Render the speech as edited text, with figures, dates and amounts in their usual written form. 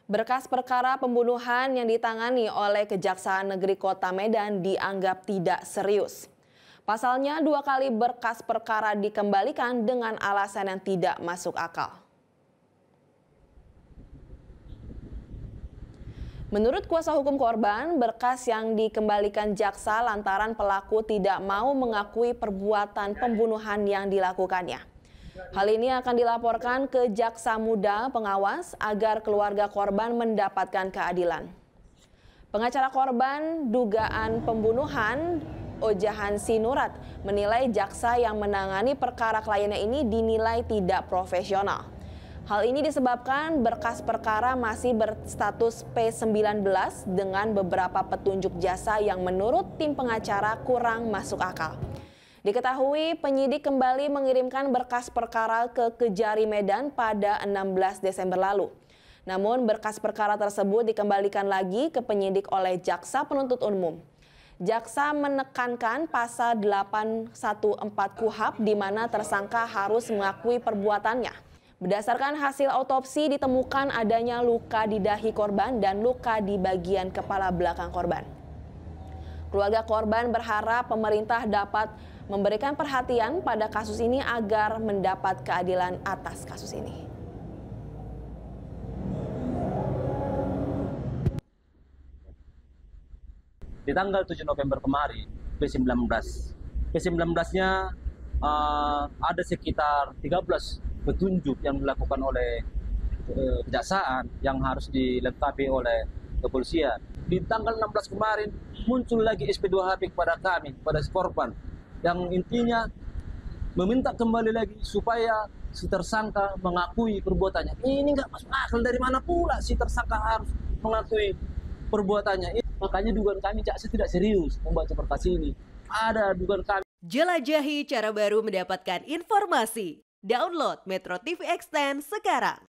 Berkas perkara pembunuhan yang ditangani oleh Kejaksaan Negeri Kota Medan dianggap tidak serius. Pasalnya 2 kali berkas perkara dikembalikan dengan alasan yang tidak masuk akal. Menurut kuasa hukum korban, berkas yang dikembalikan jaksa lantaran pelaku tidak mau mengakui perbuatan pembunuhan yang dilakukannya. Hal ini akan dilaporkan ke Jaksa Muda Pengawas agar keluarga korban mendapatkan keadilan. Pengacara korban dugaan pembunuhan Ojahan Sinurat menilai jaksa yang menangani perkara kliennya ini dinilai tidak profesional. Hal ini disebabkan berkas perkara masih berstatus P19 dengan beberapa petunjuk jasa yang menurut tim pengacara kurang masuk akal. Diketahui penyidik kembali mengirimkan berkas perkara ke Kejari Medan pada 16 Desember lalu. Namun berkas perkara tersebut dikembalikan lagi ke penyidik oleh Jaksa Penuntut Umum. Jaksa menekankan pasal 814 KUHP di mana tersangka harus mengakui perbuatannya. Berdasarkan hasil autopsi ditemukan adanya luka di dahi korban dan luka di bagian kepala belakang korban. Keluarga korban berharap pemerintah dapat memberikan perhatian pada kasus ini agar mendapat keadilan atas kasus ini. Di tanggal 7 November kemarin, P19-nya ada sekitar 13 petunjuk yang dilakukan oleh kejaksaan yang harus dilengkapi oleh kepolisian. Di tanggal 16 kemarin muncul lagi SP2HP kepada kami, pada si korban, yang intinya meminta kembali lagi supaya si tersangka mengakui perbuatannya. Ini nggak masuk akal, dari mana pula si tersangka harus mengakui perbuatannya. Makanya dugaan kami jaksa tidak serius membaca berkas ini. Ada dugaan kami. Jelajahi cara baru mendapatkan informasi. Download Metro TV Extend sekarang.